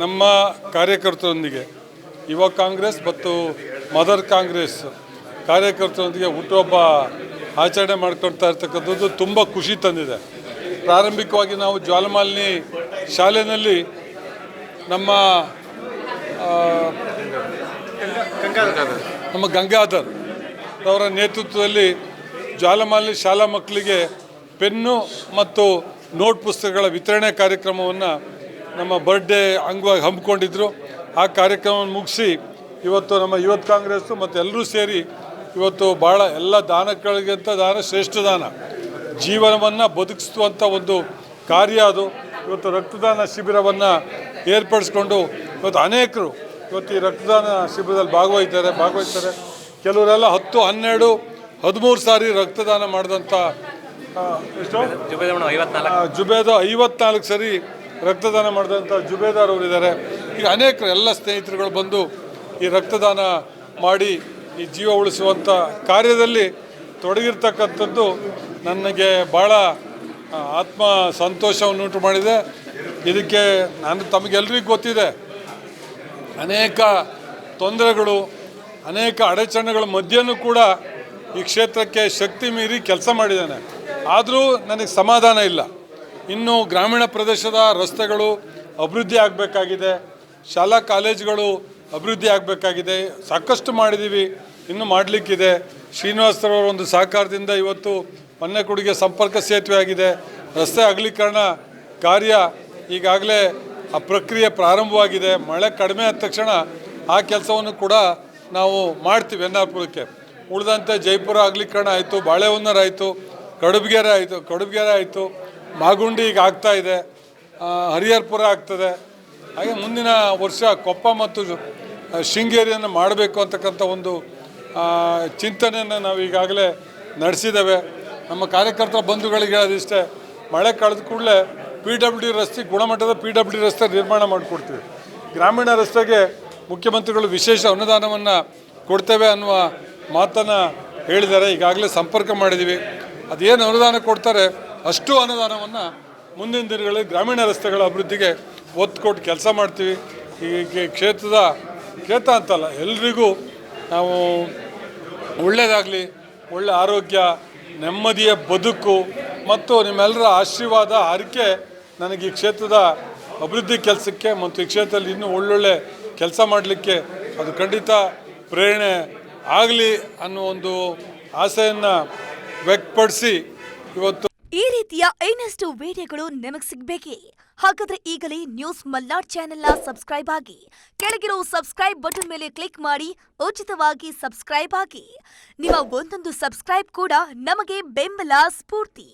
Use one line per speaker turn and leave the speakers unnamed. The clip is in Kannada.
ನಮ್ಮ ಕಾರ್ಯಕರ್ತರೊಂದಿಗೆ ಯುವ ಕಾಂಗ್ರೆಸ್ ಮತ್ತು ಮದರ್ ಕಾಂಗ್ರೆಸ್ ಕಾರ್ಯಕರ್ತರೊಂದಿಗೆ ಹುಟ್ಟುಹಬ್ಬ ಆಚರಣೆ ಮಾಡ್ಕೊಳ್ತಾ ಇರ್ತಕ್ಕಂಥದ್ದು ತುಂಬ ಖುಷಿ ತಂದಿದೆ. ಪ್ರಾರಂಭಿಕವಾಗಿ ನಾವು ಜ್ವಾಲಮಾಲಿನಿ ಶಾಲೆಯಲ್ಲಿ ನಮ್ಮ ಗಂಗಾಧರ್ ಅವರ ನೇತೃತ್ವದಲ್ಲಿ ಜ್ವಾಲಮಾಲಿನಿ ಶಾಲಾ ಮಕ್ಕಳಿಗೆ ಪೆನ್ನು ಮತ್ತು ನೋಟ್ ಪುಸ್ತಕಗಳ ವಿತರಣೆ ಕಾರ್ಯಕ್ರಮವನ್ನು ನಮ್ಮ ಬರ್ಡೇ ಅಂಗವಾಗಿ ಹಮ್ಮಿಕೊಂಡಿದ್ದರು. ಆ ಕಾರ್ಯಕ್ರಮವನ್ನು ಮುಗಿಸಿ ಇವತ್ತು ನಮ್ಮ ಯುವ ಕಾಂಗ್ರೆಸ್ಸು ಮತ್ತು ಎಲ್ಲರೂ ಸೇರಿ ಇವತ್ತು ಭಾಳ ಎಲ್ಲ ದಾನಗಳಿಗಿಂತ ದಾನ ಶ್ರೇಷ್ಠ ದಾನ, ಜೀವನವನ್ನು ಬದುಕಿಸುವಂಥ ಒಂದು ಕಾರ್ಯ ಅದು. ಇವತ್ತು ರಕ್ತದಾನ ಶಿಬಿರವನ್ನು ಏರ್ಪಡಿಸ್ಕೊಂಡು ಇವತ್ತು ಅನೇಕರು ಇವತ್ತು ಈ ರಕ್ತದಾನ ಶಿಬಿರದಲ್ಲಿ ಭಾಗವಹಿಸ್ತಾರೆ. ಕೆಲವರೆಲ್ಲ 10, 12, 13 ಸಾರಿ ರಕ್ತದಾನ ಮಾಡಿದಂಥ ಜುಬೇದ 54 ಸರಿ ರಕ್ತದಾನ ಮಾಡಿದಂಥ ಜುಬೇದಾರ್ ಅವರಿದ್ದಾರೆ. ಈಗ ಅನೇಕರು ಎಲ್ಲ ಸ್ನೇಹಿತರುಗಳು ಬಂದು ಈ ರಕ್ತದಾನ ಮಾಡಿ ಈ ಜೀವ ಉಳಿಸುವಂಥ ಕಾರ್ಯದಲ್ಲಿ ತೊಡಗಿರ್ತಕ್ಕಂಥದ್ದು ನನಗೆ ಭಾಳ ಆತ್ಮ ಸಂತೋಷವನ್ನುಂಟು ಮಾಡಿದೆ. ಇದಕ್ಕೆ ತಮಗೆಲ್ಲರಿಗೂ ಗೊತ್ತಿದೆ, ಅನೇಕ ತೊಂದರೆಗಳು, ಅನೇಕ ಅಡಚಣೆಗಳ ಮಧ್ಯೆಯೂ ಕೂಡ ಈ ಕ್ಷೇತ್ರಕ್ಕೆ ಶಕ್ತಿ ಮೀರಿ ಕೆಲಸ ಮಾಡಿದ್ದಾನೆ. ಆದರೂ ನನಗೆ ಸಮಾಧಾನ ಇಲ್ಲ. ಇನ್ನು ಗ್ರಾಮೀಣ ಪ್ರದೇಶದ ರಸ್ತೆಗಳು ಅಭಿವೃದ್ಧಿ ಆಗಬೇಕಾಗಿದೆ, ಶಾಲಾ ಕಾಲೇಜುಗಳು ಅಭಿವೃದ್ಧಿ ಆಗಬೇಕಾಗಿದೆ. ಸಾಕಷ್ಟು ಮಾಡಿದ್ದೀವಿ, ಇನ್ನೂ ಮಾಡಲಿಕ್ಕಿದೆ. ಶ್ರೀನಿವಾಸರವರ ಒಂದು ಸಹಕಾರದಿಂದ ಇವತ್ತು ಮನ್ನೆಕೊಡಿಗೆ ಸಂಪರ್ಕ ಸೇತುವೆ ಆಗಿದೆ. ರಸ್ತೆ ಅಗಲೀಕರಣ ಕಾರ್ಯ ಈಗಾಗಲೇ ಆ ಪ್ರಕ್ರಿಯೆ ಪ್ರಾರಂಭವಾಗಿದೆ. ಮಳೆ ಕಡಿಮೆ ಆದ ತಕ್ಷಣ ಆ ಕೆಲಸವನ್ನು ಕೂಡ ನಾವು ಮಾಡ್ತೀವಿ. ಎನ್ನಾರ್ಪುರಕ್ಕೆ ಉಳಿದಂತೆ ಜೈಪುರ ಅಗಲೀಕರಣ ಆಯಿತು, ಬಾಳೆಹೊನ್ನೂರು ಆಯಿತು, ಕಡುಬಗೆರೆ ಆಯಿತು, ಮಾಗುಂಡಿ ಈಗ ಆಗ್ತಾಯಿದೆ, ಹರಿಹರಪುರ ಆಗ್ತದೆ. ಹಾಗೆ ಮುಂದಿನ ವರ್ಷ ಕೊಪ್ಪ ಮತ್ತು ಶೃಂಗೇರಿಯನ್ನು ಮಾಡಬೇಕು ಅಂತಕ್ಕಂಥ ಒಂದು ಚಿಂತನೆಯನ್ನು ನಾವು ಈಗಾಗಲೇ ನಡೆಸಿದ್ದೇವೆ. ನಮ್ಮ ಕಾರ್ಯಕರ್ತರ ಬಂಧುಗಳಿಗೆ ಹೇಳೋದಿಷ್ಟೇ, ಮಳೆ ಕಳೆದ ಕೂಡಲೇ PWD ರಸ್ತೆ, ಗುಣಮಟ್ಟದ PWD ರಸ್ತೆ ನಿರ್ಮಾಣ ಮಾಡಿಕೊಡ್ತೀವಿ. ಗ್ರಾಮೀಣ ರಸ್ತೆಗೆ ಮುಖ್ಯಮಂತ್ರಿಗಳು ವಿಶೇಷ ಅನುದಾನವನ್ನು ಕೊಡ್ತೇವೆ ಅನ್ನುವ ಮಾತನ್ನು ಹೇಳಿದ್ದಾರೆ. ಈಗಾಗಲೇ ಸಂಪರ್ಕ ಮಾಡಿದ್ದೀವಿ. ಅದೇನು ಅನುದಾನ ಕೊಡ್ತಾರೆ ಅಷ್ಟು ಅನುದಾನವನ್ನು ಮುಂದಿನ ದಿನಗಳಲ್ಲಿ ಗ್ರಾಮೀಣ ರಸ್ತೆಗಳ ಅಭಿವೃದ್ಧಿಗೆ ಒತ್ತು ಕೊಟ್ಟು ಕೆಲಸ ಮಾಡ್ತೀವಿ. ಈ ಕ್ಷೇತ್ರ ಅಂತಲ್ಲ, ಎಲ್ರಿಗೂ ನಾವು ಒಳ್ಳೆಯದಾಗಲಿ, ಒಳ್ಳೆ ಆರೋಗ್ಯ, ನೆಮ್ಮದಿಯ ಬದುಕು ಮತ್ತು ನಿಮ್ಮೆಲ್ಲರ ಆಶೀರ್ವಾದ, ಹರಕೆ ನನಗೆ ಈ ಕ್ಷೇತ್ರದ ಅಭಿವೃದ್ಧಿ ಕೆಲಸಕ್ಕೆ ಮತ್ತು ಈ ಕ್ಷೇತ್ರದಲ್ಲಿ ಇನ್ನೂ ಒಳ್ಳೊಳ್ಳೆ ಕೆಲಸ ಮಾಡಲಿಕ್ಕೆ ಅದು ಖಂಡಿತ ಪ್ರೇರಣೆ ಆಗಲಿ ಅನ್ನೋ ಒಂದು ಆಸೆಯನ್ನು ವ್ಯಕ್ತಪಡಿಸಿ ಇವತ್ತು
ಈ ರೀತಿಯ ಇನ್ನಷ್ಟು ವಿಡಿಯೋಗಳು ನಿಮಗೆ ಸಿಗಬೇಕೇ? ಹಾಗಾದ್ರೆ ಈಗಲೇ ನ್ಯೂಸ್ ಮಲ್ನಾಡ್ ಚಾನೆಲ್ನ ಸಬ್ಸ್ಕ್ರೈಬ್ ಆಗಿ, ಕೆಳಗಿರೋ ಸಬ್ಸ್ಕ್ರೈಬ್ ಬಟನ್ ಮೇಲೆ ಕ್ಲಿಕ್ ಮಾಡಿ ಉಚಿತವಾಗಿ ಸಬ್ಸ್ಕ್ರೈಬ್ ಆಗಿ. ನಿಮ್ಮ ಒಂದೊಂದು ಸಬ್ಸ್ಕ್ರೈಬ್ ಕೂಡ ನಮಗೆ ಬೆಂಬಲ, ಸ್ಫೂರ್ತಿ.